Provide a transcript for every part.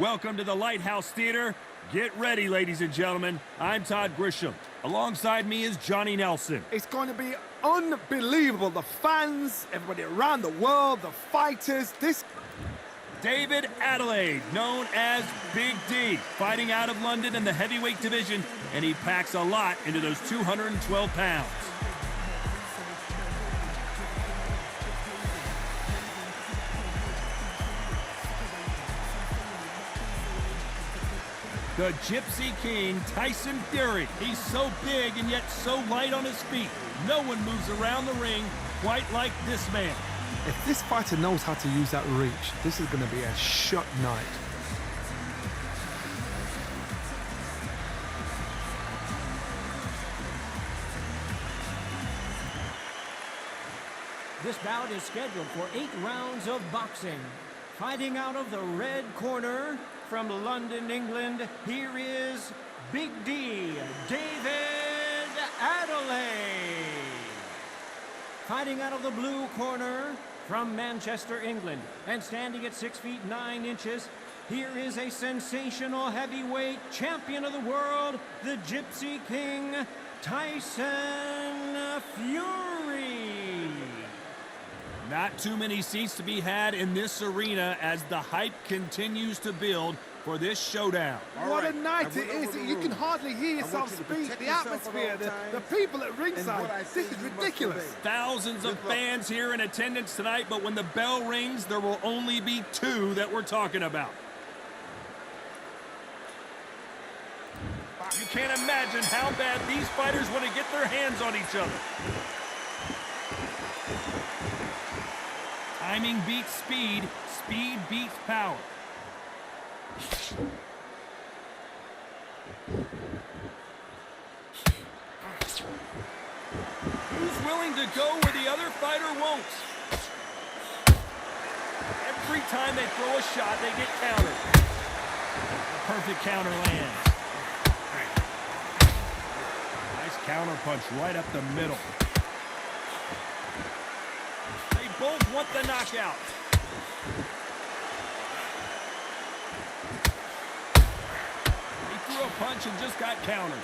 Welcome to the Lighthouse Theater. Get ready, ladies and gentlemen. I'm Todd Grisham. Alongside me is Johnny Nelson. It's going to be unbelievable. The fans, everybody around the world, the fighters, this... David Adelaide, known as Big D, fighting out of London in the heavyweight division, and he packs a lot into those 212 pounds. The Gypsy King, Tyson Fury. He's so big and yet so light on his feet. No one moves around the ring quite like this man. If this fighter knows how to use that reach, this is going to be a shut night. This bout is scheduled for 8 rounds of boxing. Fighting out of the red corner from London, England, here is Big D, David Adelaide. Fighting out of the blue corner from Manchester, England, and standing at 6 feet 9 inches, here is a sensational heavyweight champion of the world, the Gypsy King, Tyson Fury. Not too many seats to be had in this arena as the hype continues to build for this showdown. What a night it is. You can hardly hear yourself speak. The atmosphere, the people at ringside. This is ridiculous. Thousands of fans here in attendance tonight, but when the bell rings, there will only be 2 that we're talking about. You can't imagine how bad these fighters want to get their hands on each other. Timing beats speed, speed beats power. Who's willing to go where the other fighter won't? Every time they throw a shot, they get countered. The perfect counter lands. Nice counter punch right up the middle. They both want the knockout. He threw a punch and just got countered.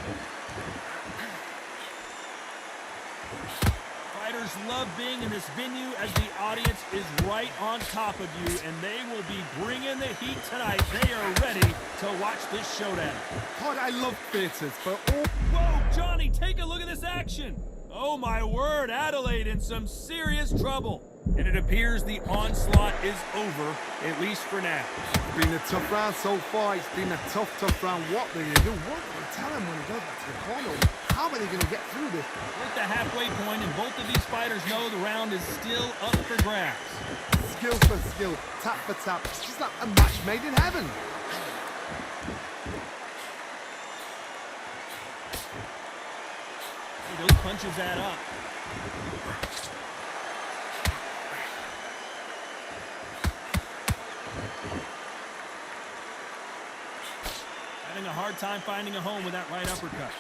Fighters love being in this venue as the audience is right on top of you, and they will be bringing the heat tonight. They are ready to watch this showdown. God, I love theaters, but all... Whoa, Johnny, take a look at this action. Oh, my word, Adelaide in some serious trouble. And it appears the onslaught is over, at least for now. It's been a tough round so far. It's been a tough round. What do you do? What do you tell him when he goes back to the corner? How are they going to get through this? We're at the halfway point, and both of these fighters know the round is still up for grabs. Skill for skill, tap for tap. It's just like a match made in heaven. Those punches add up. Having a hard time finding a home with that right uppercut.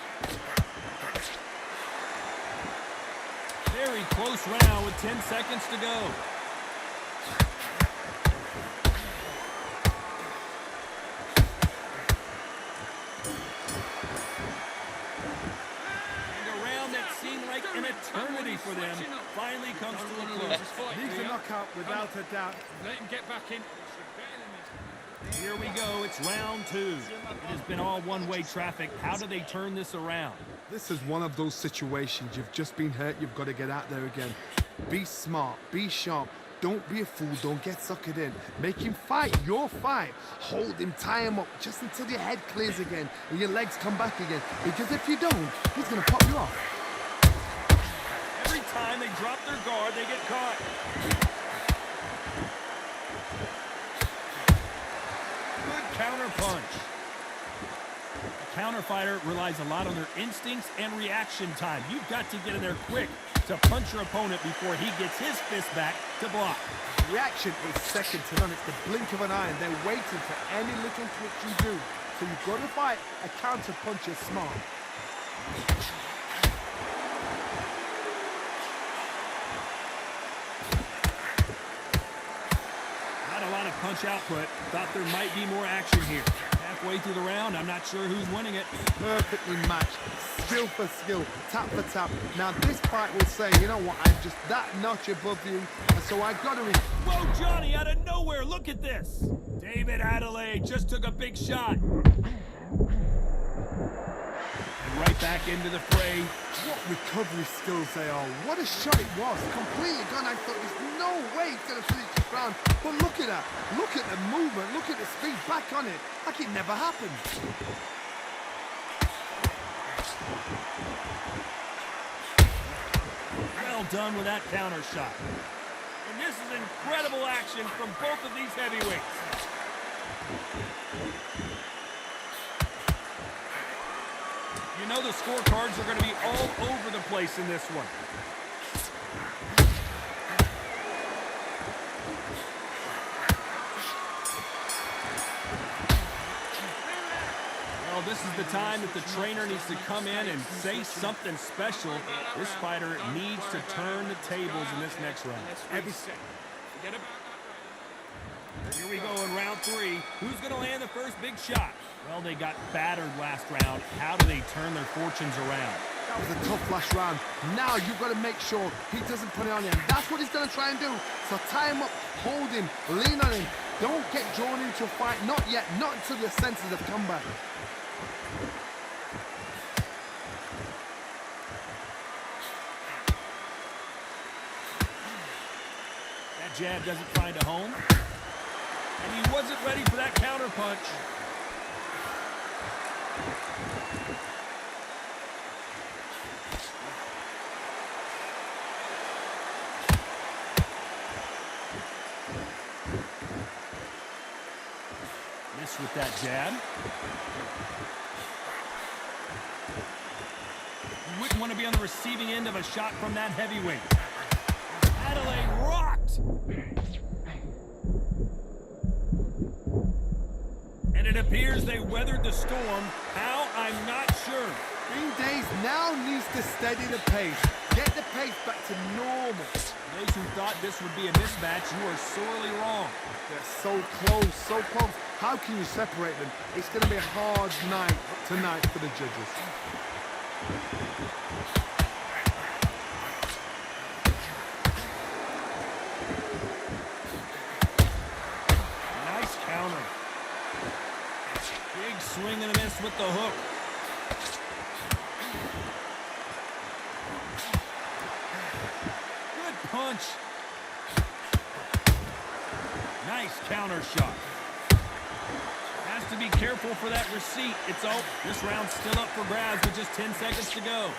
Very close round with 10 seconds to go. eternity for them finally comes to a close. He's a knockout without a doubt. Let him get back in. Here we go, it's round 2. It has been all one-way traffic. How do they turn this around? This is one of those situations. You've just been hurt. You've got to get out there again. Be smart. Be sharp. Don't be a fool. Don't get suckered in. Make him fight your fight. Hold him. Tie him up just until your head clears again and your legs come back again. Because if you don't, he's going to pop you off. Every time they drop their guard, they get caught. Good counter punch. A counter fighter relies a lot on their instincts and reaction time. You've got to get in there quick to punch your opponent before he gets his fist back to block. Reaction is second to none. It's the blink of an eye, and they're waiting for any little twitch you do. So you've got to fight a counter puncher smart. Not a lot of punch output. Thought there might be more action here. Halfway through the round, I'm not sure who's winning it. Perfectly matched. Skill for skill, tap for tap. Now this fight will say, you know what, I'm just that notch above you, and so I got to... Whoa, Johnny, out of nowhere, look at this. David Adelaide just took a big shot. And right back into the fray. What recovery skills they are. What a shot it was. Completely gone. I thought there's no way he's going to finish this round. But look at that. Look at the movement. Look at the speed. Back on it. Like it never happened. Well done with that counter shot. And this is incredible action from both of these heavyweights. You know the scorecards are going to be all over the place in this one. Well, this is the time that the trainer needs to come in and say something special. This fighter needs to turn the tables in this next round. Here we go in round 3. Who's going to land the first big shot? Well, they got battered last round. How do they turn their fortunes around? That was a tough last round. Now you've got to make sure he doesn't put it on him. That's what he's going to try and do. So tie him up, hold him, lean on him. Don't get drawn into a fight. Not yet. Not until your senses have come back. That jab doesn't find a home. And he wasn't ready for that counter punch. Missed with that jab. You wouldn't want to be on the receiving end of a shot from that heavyweight. Adelaide rocked! And it appears they weathered the storm. How? I'm not sure. Green Days now needs to steady the pace. Get the pace back to normal. Those who thought this would be a mismatch, you are sorely wrong. They're so close, so close. How can you separate them? It's going to be a hard night tonight for the judges. Nice counter. Big swing and a miss with the hook. Good punch. Nice counter shot. Has to be careful for that receipt. It's all. This round's still up for grabs with just 10 seconds to go.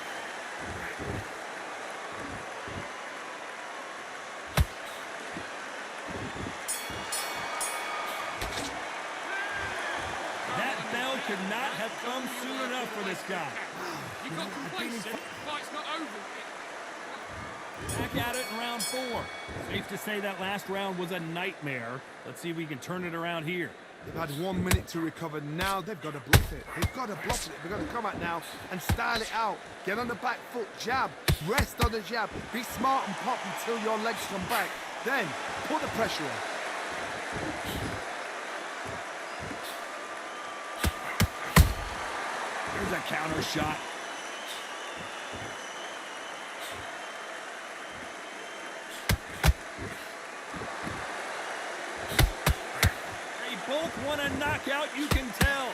That bell could not have come soon enough for this guy. You got complacent. Fight's not over. Back at it in round 4. Safe to say that last round was a nightmare. Let's see if we can turn it around here. They've had 1 minute to recover. Now they've got to bluff it. They've got to bluff it. They've got to come out now and style it out. Get on the back foot, jab, rest on the jab. Be smart and pop until your legs come back. Then put the pressure on. Here's a counter shot. knockout, you can tell.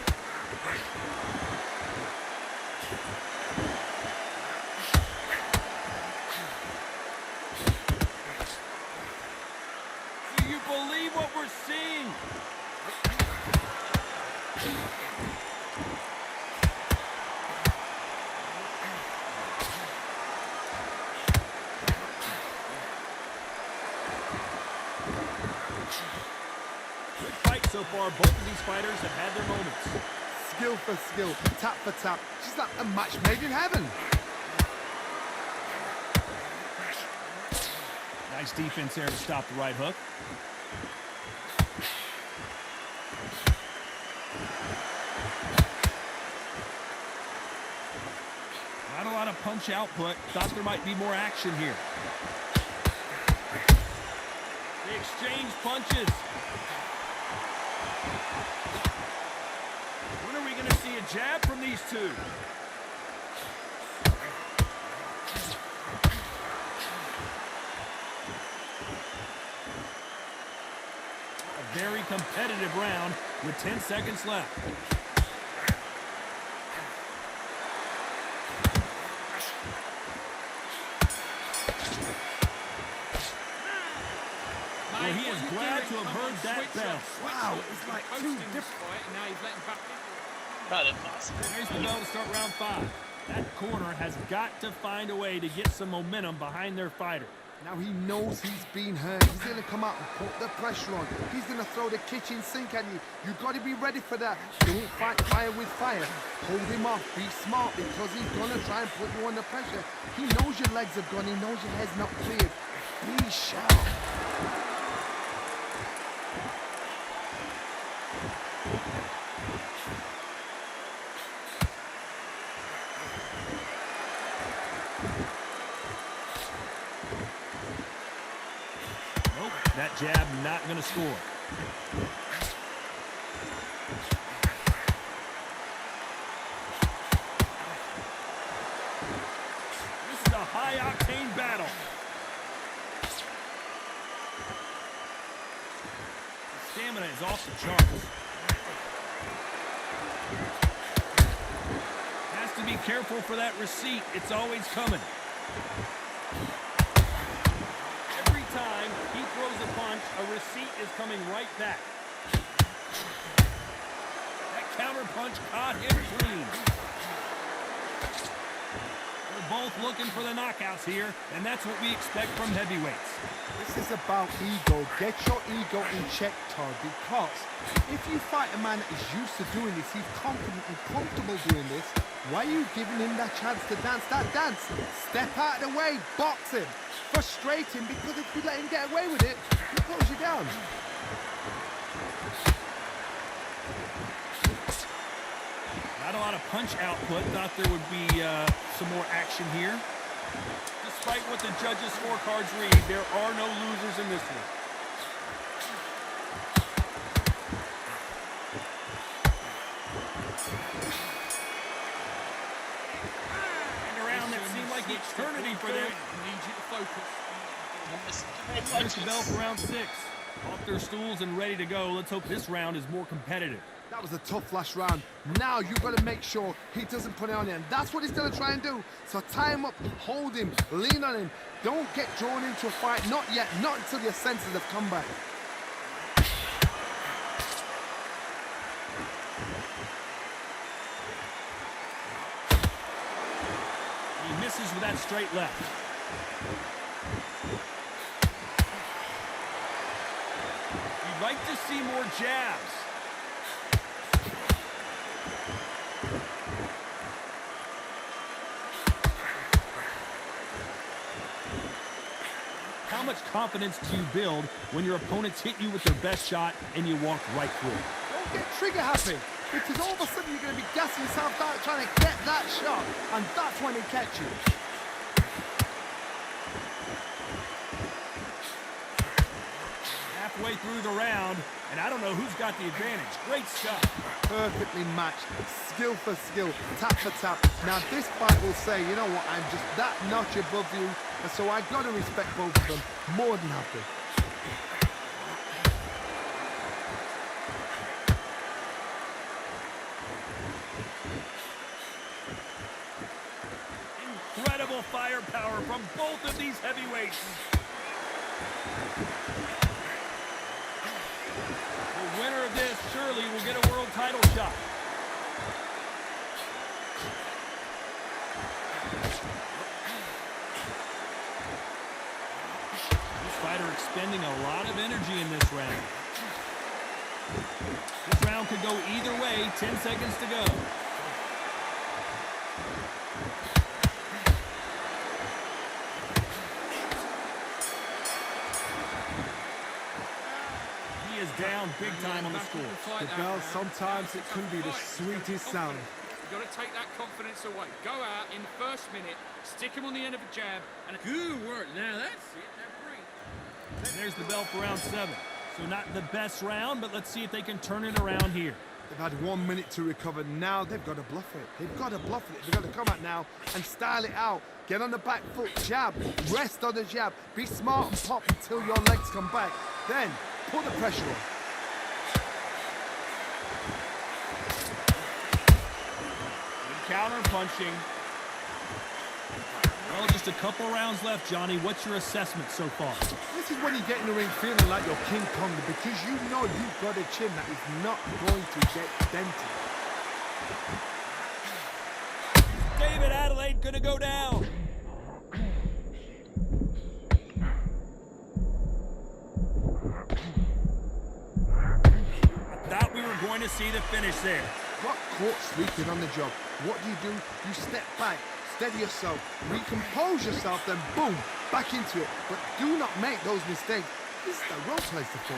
Do you believe what we're seeing? Good fight so far. Both of these fighters have had their moments. Skill for skill, tap for tap. She's like a match made in heaven. Nice defense there to stop the right hook. Not a lot of punch output. Thought there might be more action here. They exchange punches. When are we going to see a jab from these two? A very competitive round with 10 seconds left. Well, he is glad to have heard that bell. Wow, it's like two different. Now he's letting back in. Not impossible. Here's the bell to start round 5. That corner has got to find a way to get some momentum behind their fighter. Now he knows he's been hurt. He's going to come out and put the pressure on. He's going to throw the kitchen sink at you. You've got to be ready for that. Don't fight fire with fire. Hold him off. Be smart because he's going to try and put you under pressure. He knows your legs have gone. He knows your head's not cleared. Be sharp. Nope, that jab not going to score. This is a high-octane battle. The stamina is off the charts. Has to be careful for that receipt. It's always coming. Every time he throws a punch, a receipt is coming right back. That counter punch caught him clean. They're both looking for the knockouts here, and that's what we expect from heavyweights. This is about ego. Get your ego in check, Todd, because if you fight a man that is used to doing this, he's confident and comfortable doing this, why are you giving him that chance to dance that dance? Step out of the way, box him, frustrate him, because if you let him get away with it, he pulls you down. Not a lot of punch output. Thought there would be some more action here. Despite what the judges' scorecards read, there are no losers in this one. And a round that seemed like eternity for them. Need you to focus. There's the bell for round 6. Off their stools and ready to go. Let's hope this round is more competitive. That was a tough last round. Now you've got to make sure he doesn't put it on you. And that's what he's going to try and do. So tie him up, hold him, lean on him. Don't get drawn into a fight. Not yet. Not until your senses have come back. He misses with that straight left. You'd like to see more jabs. How much confidence do you build when your opponents hit you with their best shot and you walk right through it? Don't get trigger happy, because all of a sudden you're going to be gassing yourself out trying to get that shot, and that's when they catch you. Halfway through the round, and I don't know who's got the advantage. Great stuff. Perfectly matched, skill for skill, tap for tap. Now this fight will say, you know what, I'm just that notch above you, and so I got to respect both of them more than happy. 10 incredible firepower from both of these heavyweights. The winner of this surely will get a world title shot. This fighter expending a lot of energy in this round. This round could go either way. 10 seconds to go. He is down big time on the score. The bell, sometimes it can be the sweetest sound. You've got to take that confidence away. Go out in the first minute, stick him on the end of a jab, and good work. Now that's it. Now breathe. And there's the bell for round 7. So not the best round, but let's see if they can turn it around here. They've had 1 minute to recover. Now they've got to bluff it. They've got to bluff it. They've got to come out now and style it out. Get on the back foot, jab, rest on the jab. Be smart and pop until your legs come back. Then put the pressure on. Good counter punching. Well, just a couple rounds left, Johnny. What's your assessment so far? This is when you get in the ring feeling like you're King Kong, because you know you've got a chin that is not going to get dented. David Adelaide gonna go down. I thought we were going to see the finish there. Got caught sleeping on the job. What do? You step back, steady yourself, recompose yourself, then boom, back into it. But do not make those mistakes. This is the wrong place to fall.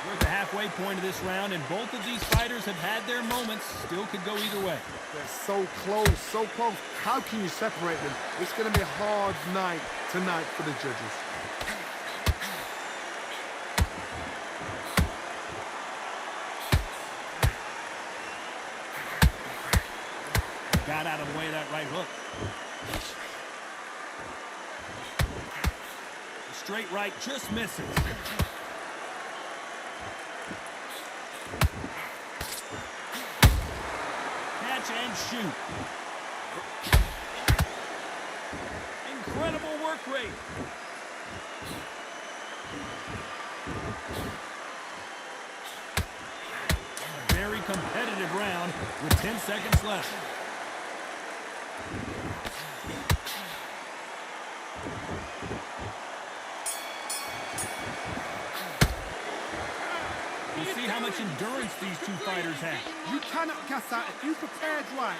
We're at the halfway point of this round, and both of these fighters have had their moments. Still could go either way. They're so close, so close. How can you separate them? It's going to be a hard night tonight for the judges. Got out of the way of that right hook. The straight right just misses. Catch and shoot. Incredible work rate. A very competitive round with 10 seconds left. We'll see how much endurance these two fighters have. You cannot gas out if you prepared right.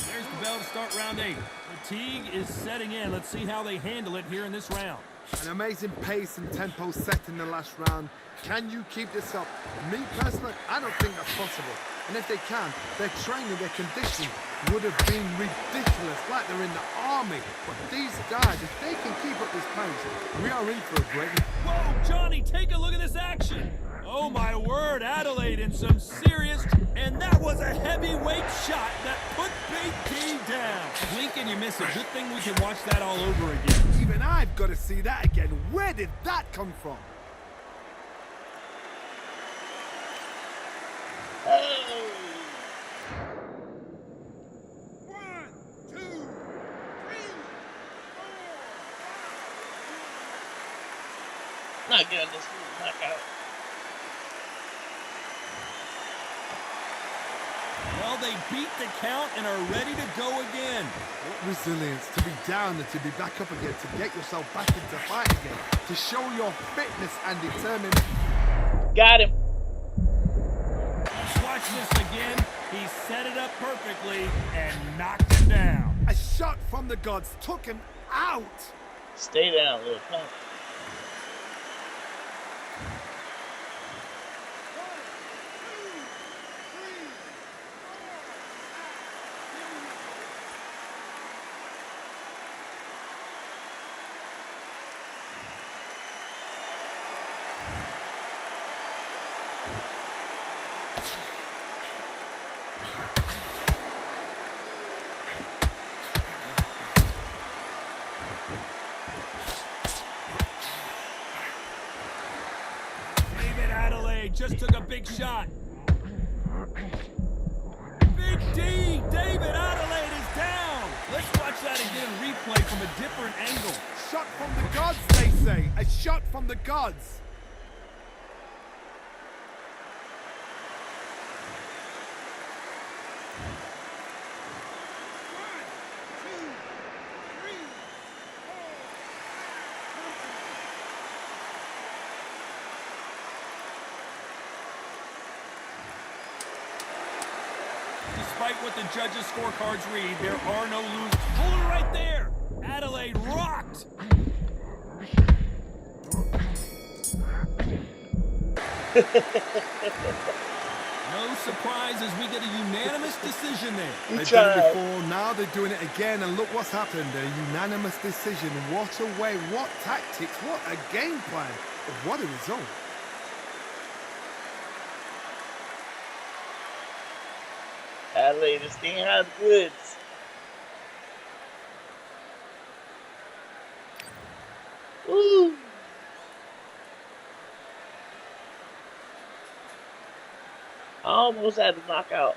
There's the bell to start round 8. Fatigue is setting in. Let's see how they handle it here in this round. An amazing pace and tempo set in the last round. Can you keep this up? Me personally, I don't think that's possible. And if they can, their training, their conditioning would have been ridiculous, like they're in the army. But these guys, if they can keep up this pace, we are in for a great... Whoa, Johnny, take a look at this action. Oh, my word, Adelaide in some serious... And that was a heavyweight shot that put Big D down. Blink and you miss it. Good thing we can watch that all over again. Even I've got to see that again. Where did that come from? Not getting this knockout. Well, they beat the count and are ready to go again. What resilience to be down and to be back up again, to get yourself back into fight again, to show your fitness and determination. Got him. Let's watch this again. He set it up perfectly and knocked him down. A shot from the gods took him out. Stay down, little punk. David Adelaide just took a big shot. Big D, David Adelaide is down. from a different angle. Shot from the gods, they say. A shot from the gods. Despite what the judges' scorecards read, there are no losers. Hold it right there. Adelaide rocked. No surprise as we get a unanimous decision there. They've done it before, now they're doing it again, and look what's happened. A unanimous decision. What a way, what tactics, what a game plan. What a result. Adelaide is staying out of the woods. Woo! I almost had to knock out.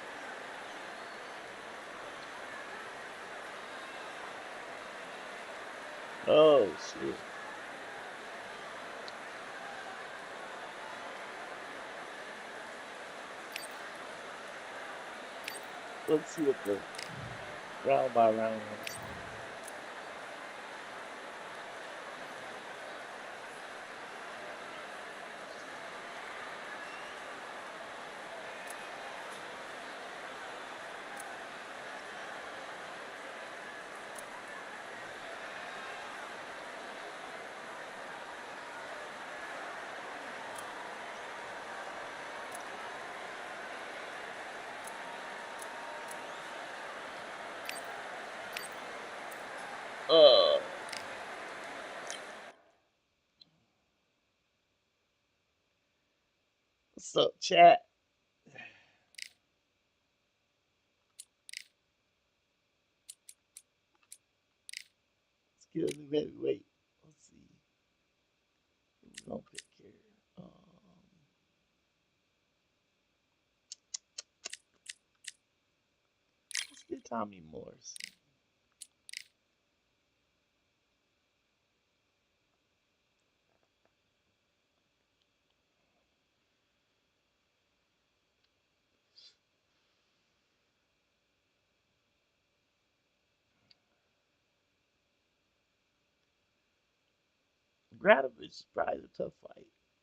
Oh, shit. Let's see what the round by round is. What's up, chat? Let's get a new heavyweight. Let's see. Who's gonna pick here? Let's get Tommy Morrison. Gradovich is probably the tough fight.